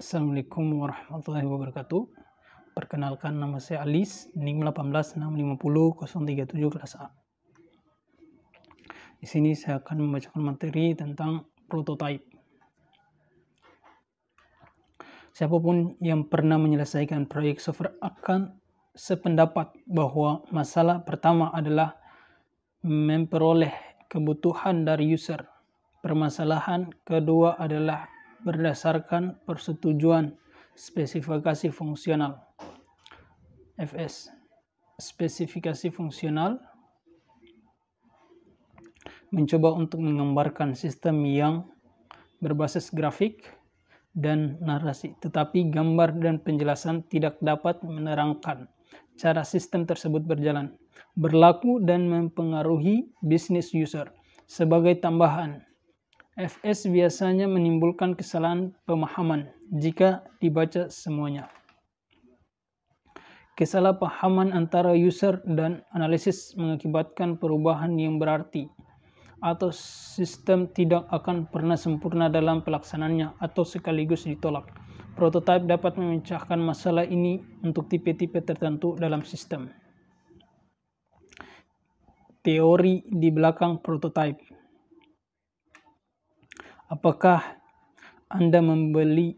Assalamualaikum warahmatullahi wabarakatuh. Perkenalkan, nama saya Alis, NIM 18650-037 kelas A. Di sini saya akan membacakan materi tentang prototype. Siapapun yang pernah menyelesaikan proyek software akan sependapat bahwa masalah pertama adalah memperoleh kebutuhan dari user. Permasalahan kedua adalah berdasarkan persetujuan spesifikasi fungsional (FS). Spesifikasi fungsional mencoba untuk menggambarkan sistem yang berbasis grafik dan narasi, tetapi gambar dan penjelasan tidak dapat menerangkan cara sistem tersebut berjalan, berlaku, dan mempengaruhi bisnis user. Sebagai tambahan, FS biasanya menimbulkan kesalahan pemahaman jika dibaca semuanya. Kesalahpahaman antara user dan analisis mengakibatkan perubahan yang berarti, atau sistem tidak akan pernah sempurna dalam pelaksanaannya atau sekaligus ditolak. Prototipe dapat memecahkan masalah ini untuk tipe-tipe tertentu dalam sistem. Teori di belakang prototipe. Apakah Anda membeli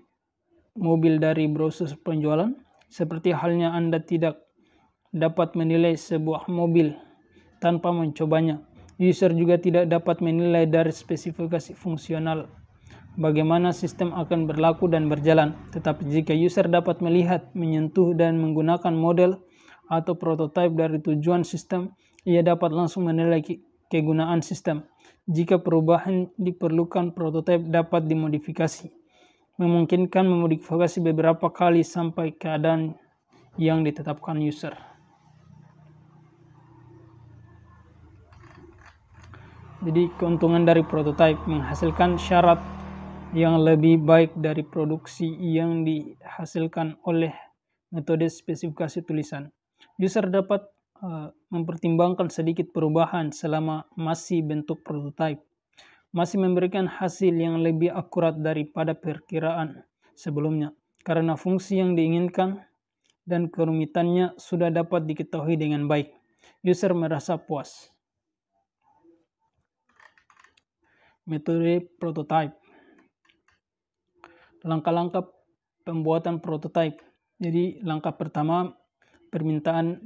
mobil dari brosur penjualan? Seperti halnya Anda tidak dapat menilai sebuah mobil tanpa mencobanya. User juga tidak dapat menilai dari spesifikasi fungsional bagaimana sistem akan berlaku dan berjalan. Tetapi jika user dapat melihat, menyentuh, dan menggunakan model atau prototipe dari tujuan sistem, ia dapat langsung menilai kegunaan sistem. Jika perubahan diperlukan, prototipe dapat dimodifikasi, memungkinkan memodifikasi beberapa kali sampai keadaan yang ditetapkan user. Jadi keuntungan dari prototipe menghasilkan syarat yang lebih baik dari produksi yang dihasilkan oleh metode spesifikasi tulisan. User dapat mempertimbangkan sedikit perubahan selama masih bentuk prototipe, masih memberikan hasil yang lebih akurat daripada perkiraan sebelumnya, karena fungsi yang diinginkan dan kerumitannya sudah dapat diketahui dengan baik. User merasa puas. Metode prototipe. Langkah-langkah pembuatan prototipe. Jadi langkah pertama, permintaan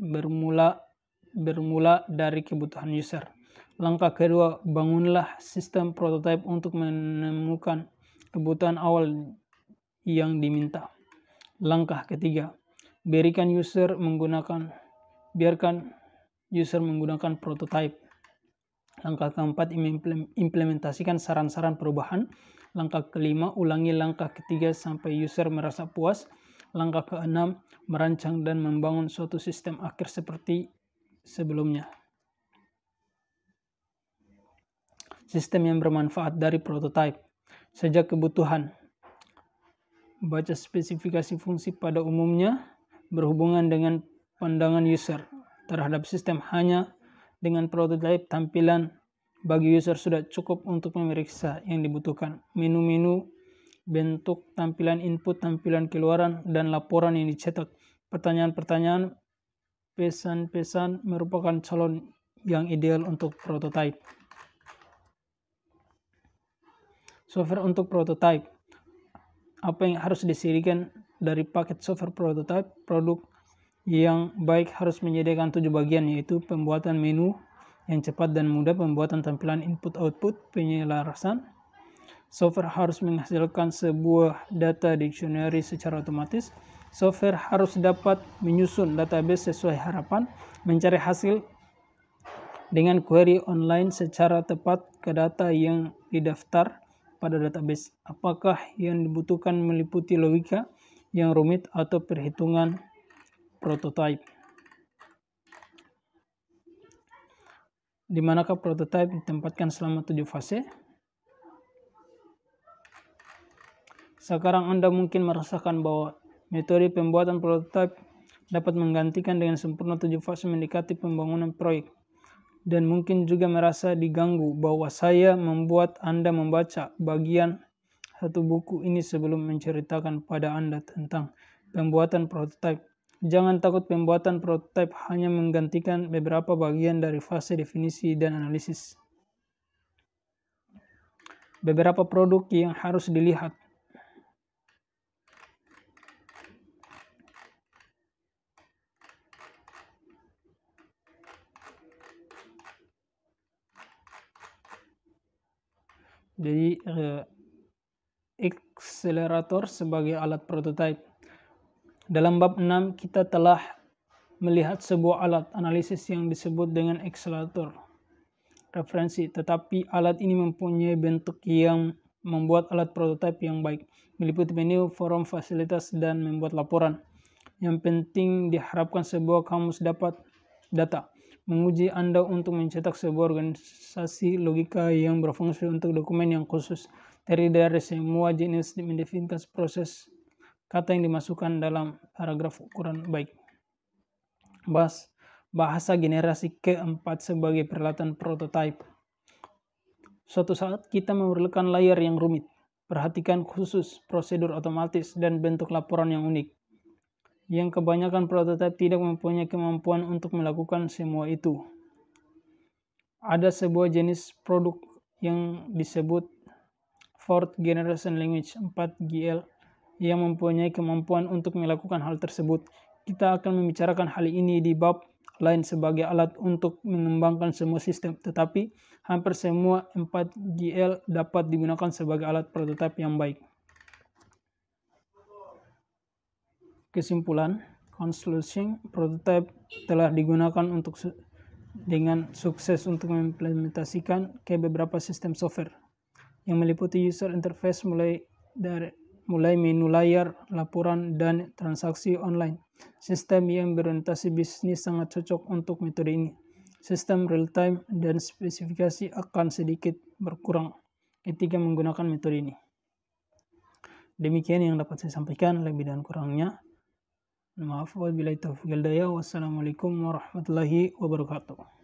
bermula dari kebutuhan user. Langkah kedua, bangunlah sistem prototipe untuk menemukan kebutuhan awal yang diminta. Langkah ketiga, biarkan user menggunakan prototipe. Langkah keempat, implementasikan saran-saran perubahan. Langkah kelima, ulangi langkah ketiga sampai user merasa puas. Langkah keenam, merancang dan membangun suatu sistem akhir seperti sebelumnya. Sistem yang bermanfaat dari prototipe. Sejak kebutuhan. Baca spesifikasi fungsi pada umumnya berhubungan dengan pandangan user terhadap sistem. Hanya dengan prototipe, tampilan bagi user sudah cukup untuk memeriksa yang dibutuhkan. Menu-menu, bentuk tampilan input, tampilan keluaran, dan laporan yang dicetak. Pertanyaan-pertanyaan, pesan-pesan merupakan calon yang ideal untuk prototipe. Software untuk prototipe. Apa yang harus disediakan dari paket software prototipe? Produk yang baik harus menyediakan 7 bagian, yaitu pembuatan menu yang cepat dan mudah, pembuatan tampilan input-output, penyelarasan. Software harus menghasilkan sebuah data dictionary secara otomatis. Software harus dapat menyusun database sesuai harapan, mencari hasil dengan query online secara tepat ke data yang didaftar pada database. Apakah yang dibutuhkan meliputi logika yang rumit atau perhitungan prototipe? Di manakah prototipe ditempatkan selama 7 fase? Sekarang Anda mungkin merasakan bahwa metode pembuatan prototipe dapat menggantikan dengan sempurna 7 fase mendekati pembangunan proyek. Dan mungkin juga merasa diganggu bahwa saya membuat Anda membaca bagian satu buku ini sebelum menceritakan pada Anda tentang pembuatan prototipe. Jangan takut, pembuatan prototipe hanya menggantikan beberapa bagian dari fase definisi dan analisis. Beberapa produk yang harus dilihat. Jadi akselerator sebagai alat prototipe. Dalam bab 6 kita telah melihat sebuah alat analisis yang disebut dengan akselerator referensi, tetapi alat ini mempunyai bentuk yang membuat alat prototipe yang baik, meliputi menu, forum, fasilitas, dan membuat laporan. Yang penting diharapkan sebuah kamus dapat data menguji Anda untuk mencetak sebuah organisasi logika yang berfungsi untuk dokumen yang khusus, terdiri dari semua jenis mendefinisikan proses kata yang dimasukkan dalam paragraf ukuran baik. Bahasa generasi keempat sebagai peralatan prototipe. Suatu saat kita memerlukan layar yang rumit, perhatikan khusus, prosedur otomatis, dan bentuk laporan yang unik. Yang kebanyakan prototipe tidak mempunyai kemampuan untuk melakukan semua itu. Ada sebuah jenis produk yang disebut Fourth Generation Language 4GL yang mempunyai kemampuan untuk melakukan hal tersebut. Kita akan membicarakan hal ini di bab lain sebagai alat untuk mengembangkan semua sistem, tetapi hampir semua 4GL dapat digunakan sebagai alat prototipe yang baik. Kesimpulan, conclusion, prototipe telah digunakan dengan sukses untuk mengimplementasikan ke beberapa sistem software yang meliputi user interface mulai menu layar, laporan, dan transaksi online. Sistem yang berorientasi bisnis sangat cocok untuk metode ini. Sistem real-time dan spesifikasi akan sedikit berkurang ketika menggunakan metode ini. Demikian yang dapat saya sampaikan, lebih dan kurangnya maaf. Wabillahi taufiq wal hidayah. Wassalamualaikum warahmatullahi wabarakatuh.